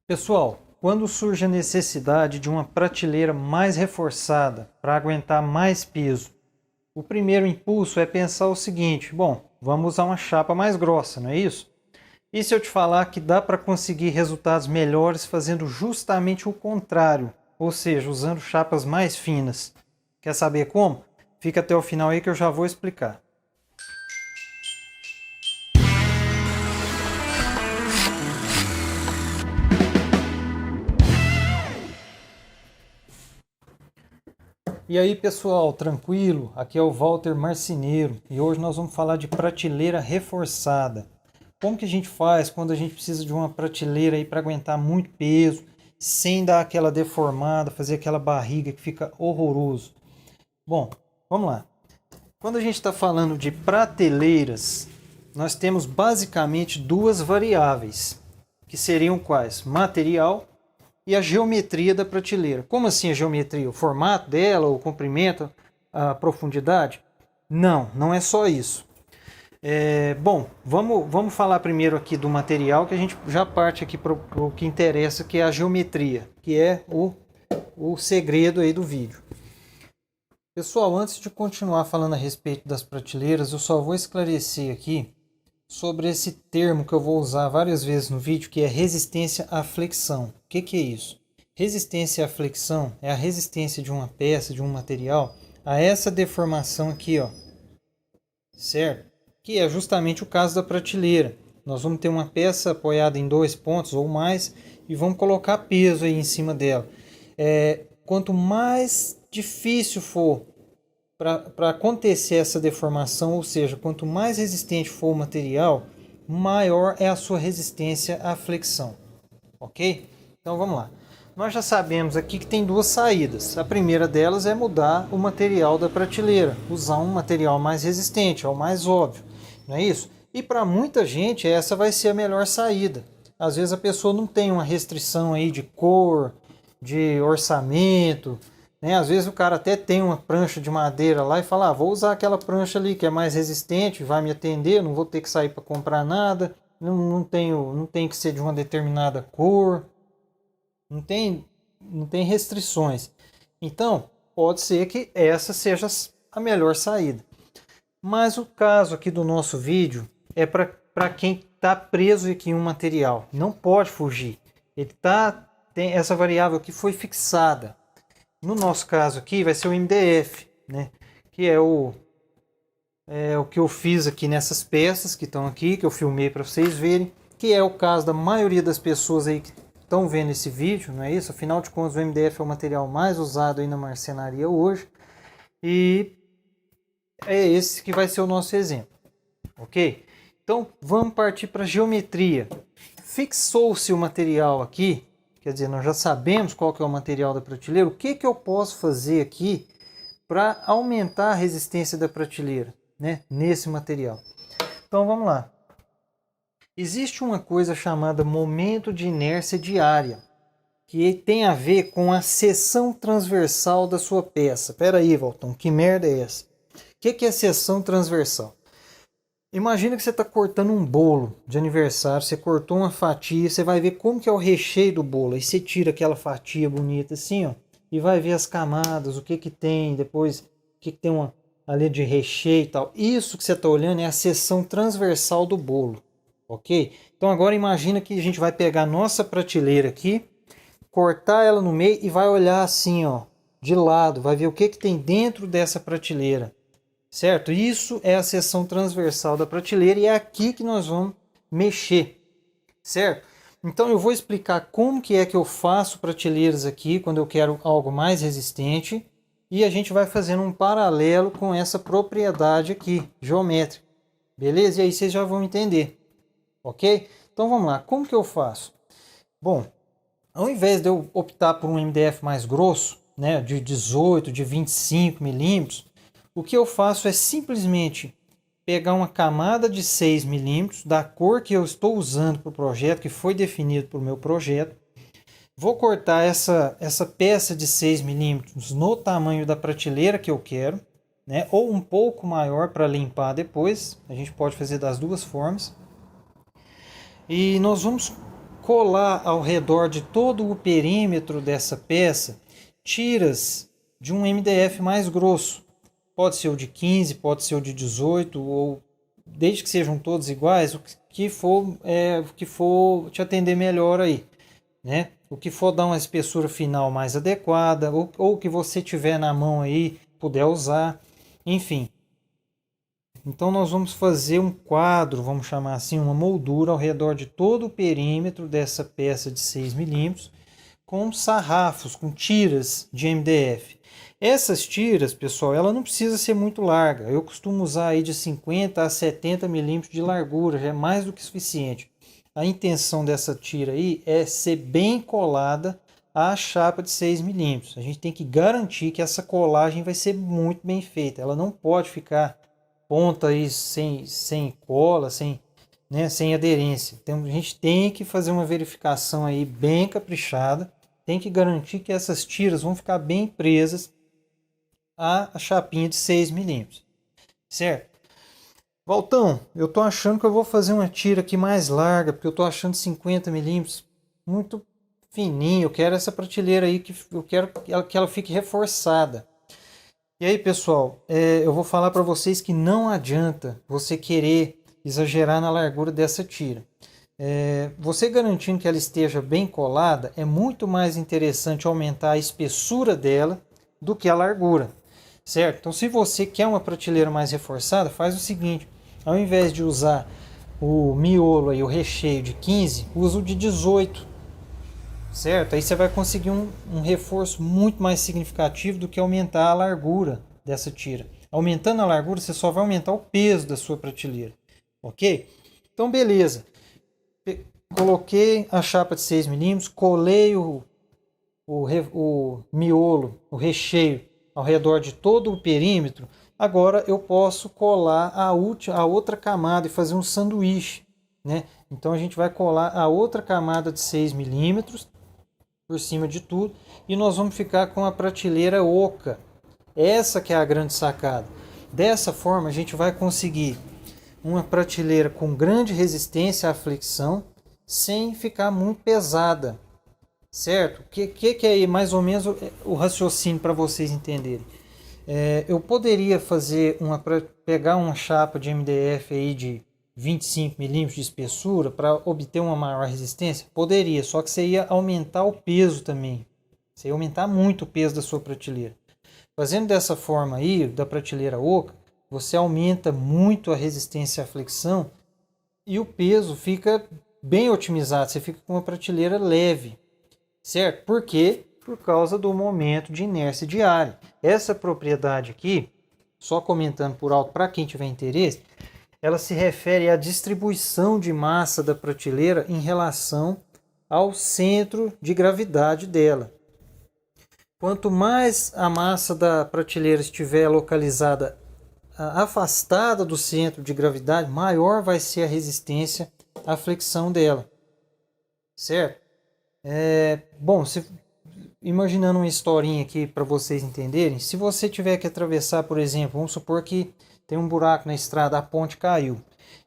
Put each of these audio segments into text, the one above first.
Pessoal, quando surge a necessidade de uma prateleira mais reforçada para aguentar mais peso, o primeiro impulso é pensar o seguinte: bom, vamos usar uma chapa mais grossa, não é isso? E se eu te falar que dá para conseguir resultados melhores fazendo justamente o contrário, ou seja, usando chapas mais finas? Quer saber como? Fica até o final aí que eu já vou explicar. E aí pessoal, tranquilo? Aqui é o Walter Marceneiro e hoje nós vamos falar de prateleira reforçada. Como que a gente faz quando a gente precisa de uma prateleira aí para aguentar muito peso, sem dar aquela deformada, fazer aquela barriga que fica horroroso? Bom, vamos lá. Quando a gente está falando de prateleiras, nós temos basicamente duas variáveis, que seriam quais? Material e a geometria da prateleira. Como assim a geometria? O formato dela, o comprimento, a profundidade? Não, não é só isso. Bom, vamos falar primeiro aqui do material, que a gente já parte aqui para o que interessa, que é a geometria, que é o segredo aí do vídeo. Pessoal, antes de continuar falando a respeito das prateleiras, eu só vou esclarecer aqui sobre esse termo que eu vou usar várias vezes no vídeo, que é resistência à flexão. O que é isso? Resistência à flexão é a resistência de uma peça, de um material, a essa deformação aqui, ó, certo? Que é justamente o caso da prateleira. Nós vamos ter uma peça apoiada em dois pontos ou mais e vamos colocar peso aí em cima dela. Quanto mais difícil for para acontecer essa deformação, ou seja, quanto mais resistente for o material, maior é a sua resistência à flexão, ok? Então vamos lá. Nós já sabemos aqui que tem duas saídas. A primeira delas é mudar o material da prateleira, usar um material mais resistente, é o mais óbvio, não é isso? E para muita gente essa vai ser a melhor saída. Às vezes a pessoa não tem uma restrição aí de cor, de orçamento, né? Às vezes o cara até tem uma prancha de madeira lá e fala, vou usar aquela prancha ali que é mais resistente, vai me atender, não vou ter que sair para comprar nada, não tem que ser de uma determinada cor, não tem restrições. Então, pode ser que essa seja a melhor saída. Mas o caso aqui do nosso vídeo é para quem está preso aqui em um material, não pode fugir. Tem essa variável aqui foi fixada. No nosso caso aqui vai ser o MDF, né? Que é o que eu fiz aqui nessas peças que estão aqui, que eu filmei para vocês verem, que é o caso da maioria das pessoas aí que estão vendo esse vídeo, não é isso? Afinal de contas, o MDF é o material mais usado aí na marcenaria hoje e é esse que vai ser o nosso exemplo, ok? Então vamos partir para a geometria. Fixou-se o material aqui, quer dizer, nós já sabemos qual que é o material da prateleira. O que eu posso fazer aqui para aumentar a resistência da prateleira, né, nesse material? Então vamos lá. Existe uma coisa chamada momento de inércia diária, que tem a ver com a seção transversal da sua peça. Espera aí, Valtão, que merda é essa? O que é seção transversal? Imagina que você está cortando um bolo de aniversário, você cortou uma fatia, você vai ver como que é o recheio do bolo. Aí você tira aquela fatia bonita assim, ó, e vai ver as camadas, o que tem, depois o que tem ali de recheio e tal. Isso que você está olhando é a seção transversal do bolo, ok? Então agora imagina que a gente vai pegar a nossa prateleira aqui, cortar ela no meio e vai olhar assim, ó, de lado, vai ver o que tem dentro dessa prateleira. Certo? Isso é a seção transversal da prateleira e é aqui que nós vamos mexer, certo? Então eu vou explicar como que é que eu faço prateleiras aqui quando eu quero algo mais resistente e a gente vai fazendo um paralelo com essa propriedade aqui, geométrica, beleza? E aí vocês já vão entender, ok? Então vamos lá, como que eu faço? Bom, ao invés de eu optar por um MDF mais grosso, né, de 18, de 25 milímetros, o que eu faço é simplesmente pegar uma camada de 6 milímetros da cor que eu estou usando para o projeto, que foi definido para o meu projeto. Vou cortar essa peça de 6 milímetros no tamanho da prateleira que eu quero, né? Ou um pouco maior para limpar depois. A gente pode fazer das duas formas. E nós vamos colar ao redor de todo o perímetro dessa peça tiras de um MDF mais grosso. Pode ser o de 15, pode ser o de 18, ou desde que sejam todos iguais, o que for te atender melhor aí, né? O que for dar uma espessura final mais adequada, ou o que você tiver na mão aí, puder usar, enfim. Então nós vamos fazer um quadro, vamos chamar assim, uma moldura ao redor de todo o perímetro dessa peça de 6 milímetros, com sarrafos, com tiras de MDF. Essas tiras, pessoal, ela não precisa ser muito larga. Eu costumo usar aí de 50 a 70 milímetros de largura, já é mais do que suficiente. A intenção dessa tira aí é ser bem colada à chapa de 6 milímetros. A gente tem que garantir que essa colagem vai ser muito bem feita. Ela não pode ficar ponta aí sem cola, sem aderência. Então a gente tem que fazer uma verificação aí bem caprichada. Tem que garantir que essas tiras vão ficar bem presas à chapinha de 6 milímetros, certo? Valtão, eu tô achando que eu vou fazer uma tira aqui mais larga, porque eu tô achando 50 milímetros muito fininho. Eu quero essa prateleira aí, eu quero que ela fique reforçada. E aí, pessoal, eu vou falar para vocês que não adianta você querer exagerar na largura dessa tira. Você garantindo que ela esteja bem colada, é muito mais interessante aumentar a espessura dela do que a largura, certo? Então, se você quer uma prateleira mais reforçada, faz o seguinte: ao invés de usar o miolo aí, o recheio de 15, usa o de 18, certo? Aí você vai conseguir um reforço muito mais significativo do que aumentar a largura dessa tira. Aumentando a largura, você só vai aumentar o peso da sua prateleira, ok? Então, beleza. Coloquei a chapa de 6 milímetros, colei o miolo, o recheio ao redor de todo o perímetro. Agora eu posso colar a outra camada e fazer um sanduíche, né? Então a gente vai colar a outra camada de 6 milímetros por cima de tudo e nós vamos ficar com a prateleira oca. Essa que é a grande sacada. Dessa forma a gente vai conseguir uma prateleira com grande resistência à fricção sem ficar muito pesada, certo? O que é aí mais ou menos o raciocínio para vocês entenderem? Eu poderia pegar uma chapa de MDF aí de 25 milímetros de espessura para obter uma maior resistência? Poderia, só que você ia aumentar o peso também. Você ia aumentar muito o peso da sua prateleira. Fazendo dessa forma aí, da prateleira oca, você aumenta muito a resistência à flexão e o peso fica bem otimizado. Você fica com uma prateleira leve, certo? Por quê? Por causa do momento de inércia diária. Essa propriedade aqui, só comentando por alto para quem tiver interesse, ela se refere à distribuição de massa da prateleira em relação ao centro de gravidade dela. Quanto mais a massa da prateleira estiver localizada afastada do centro de gravidade, maior vai ser a resistência à flexão dela, certo? Bom, imaginando uma historinha aqui para vocês entenderem, se você tiver que atravessar, por exemplo, vamos supor que tem um buraco na estrada, a ponte caiu,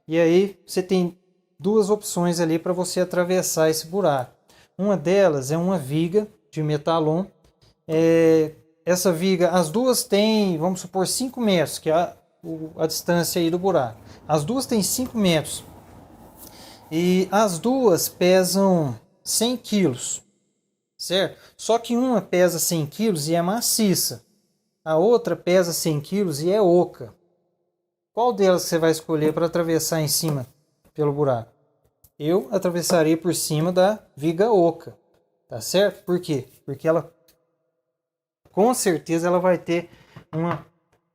e aí você tem duas opções ali para você atravessar esse buraco. Uma delas é uma viga de metalon. Essa viga, as duas têm, vamos supor, 5 metros, que é a distância aí do buraco. As duas têm 5 metros. E as duas pesam 100 quilos, certo? Só que uma pesa 100 quilos e é maciça. A outra pesa 100 quilos e é oca. Qual delas você vai escolher para atravessar em cima pelo buraco? Eu atravessaria por cima da viga oca, tá certo? Por quê? Porque ela, com certeza, ela vai ter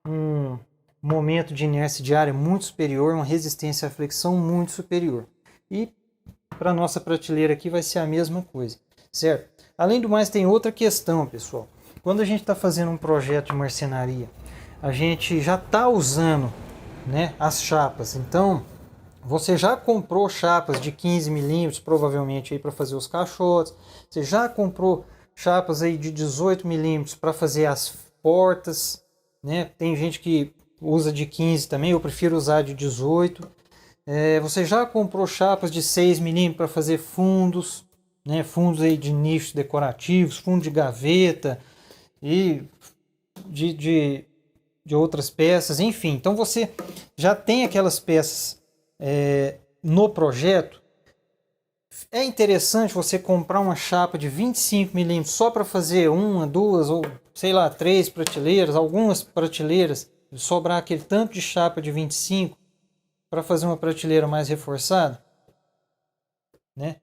um momento de inércia diária muito superior, uma resistência à flexão muito superior. E para a nossa prateleira aqui vai ser a mesma coisa, certo? Além do mais, tem outra questão, pessoal. Quando a gente está fazendo um projeto de marcenaria, a gente já está usando, né, as chapas. Então, você já comprou chapas de 15 milímetros, provavelmente, para fazer os caixotes. Você já comprou chapas aí de 18 milímetros para fazer as portas, né? Tem gente que usa de 15 também, eu prefiro usar de 18. Você já comprou chapas de 6 milímetros para fazer fundos, né? Fundos aí de nichos decorativos, fundo de gaveta e de outras peças, enfim. Então você já tem aquelas peças no projeto. É interessante você comprar uma chapa de 25 milímetros só para fazer uma, duas ou sei lá, 3 prateleiras, algumas prateleiras, sobrar aquele tanto de chapa de 25 para fazer uma prateleira mais reforçada, né?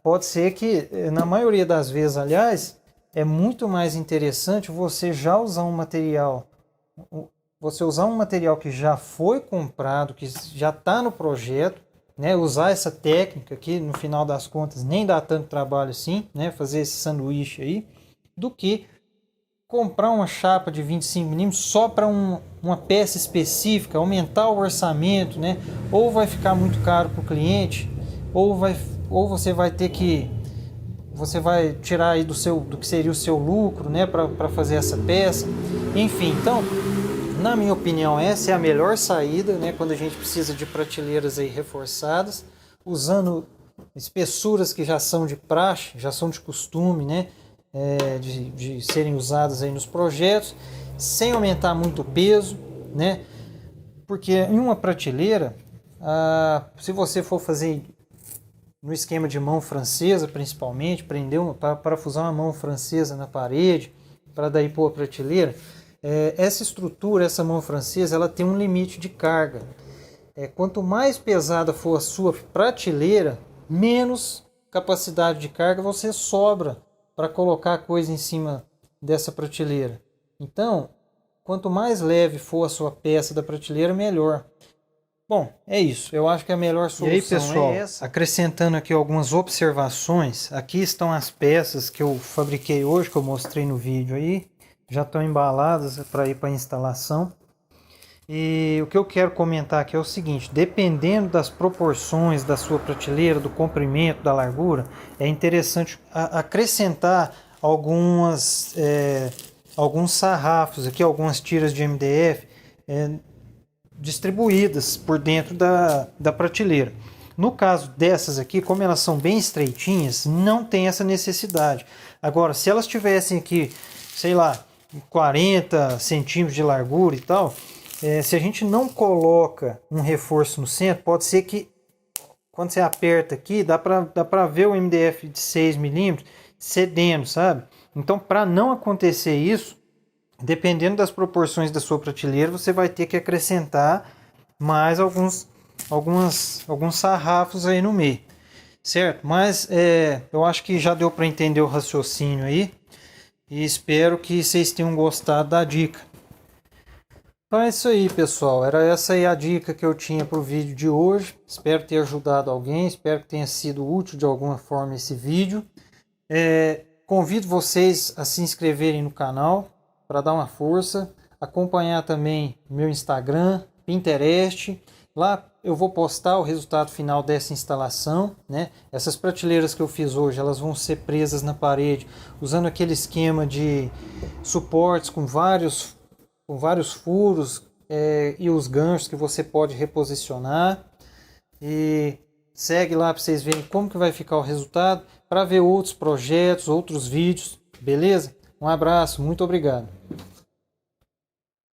Pode ser que, na maioria das vezes, aliás, é muito mais interessante você já usar um material, que já foi comprado, que já está no projeto, né? Usar essa técnica que no final das contas nem dá tanto trabalho assim, né? Fazer esse sanduíche aí, do que comprar uma chapa de 25 milímetros só para uma peça específica, aumentar o orçamento, né? Ou vai ficar muito caro para o cliente, ou você vai ter que tirar aí do que seria o seu lucro, né, para fazer essa peça. Enfim, então, na minha opinião, essa é a melhor saída, né, quando a gente precisa de prateleiras aí reforçadas, usando espessuras que já são de praxe, já são de costume, né, de serem usadas aí nos projetos, sem aumentar muito o peso, né, porque em uma prateleira, se você for fazer no esquema de mão francesa, principalmente, parafusar uma mão francesa na parede, para daí pôr a prateleira, essa estrutura, essa mão francesa, ela tem um limite de carga. Quanto mais pesada for a sua prateleira, menos capacidade de carga você sobra para colocar coisa em cima dessa prateleira. Então, quanto mais leve for a sua peça da prateleira, melhor. Bom, é isso. Eu acho que a melhor solução pessoal, é essa. Acrescentando aqui algumas observações. Aqui estão as peças que eu fabriquei hoje, que eu mostrei no vídeo aí. Já estão embaladas para ir para a instalação. E o que eu quero comentar aqui é o seguinte: dependendo das proporções da sua prateleira, do comprimento, da largura, é interessante acrescentar alguns sarrafos aqui, algumas tiras de MDF distribuídas por dentro da prateleira. No caso dessas aqui, como elas são bem estreitinhas, não tem essa necessidade. Agora, se elas tivessem aqui, sei lá, 40 centímetros de largura e tal, se a gente não coloca um reforço no centro, pode ser que quando você aperta aqui, dá para ver o MDF de 6 milímetros cedendo, sabe? Então, para não acontecer isso, dependendo das proporções da sua prateleira, você vai ter que acrescentar mais alguns sarrafos aí no meio, certo? Mas eu acho que já deu para entender o raciocínio aí e espero que vocês tenham gostado da dica. Então é isso aí, pessoal. Era essa aí a dica que eu tinha para o vídeo de hoje. Espero ter ajudado alguém, espero que tenha sido útil de alguma forma esse vídeo. Convido vocês a se inscreverem no canal para dar uma força, acompanhar também meu Instagram, Pinterest. Lá eu vou postar o resultado final dessa instalação, né? Essas prateleiras que eu fiz hoje, elas vão ser presas na parede usando aquele esquema de suportes com vários furos e os ganchos que você pode reposicionar. E segue lá para vocês verem como que vai ficar o resultado, para ver outros projetos, outros vídeos, beleza? Um abraço, muito obrigado.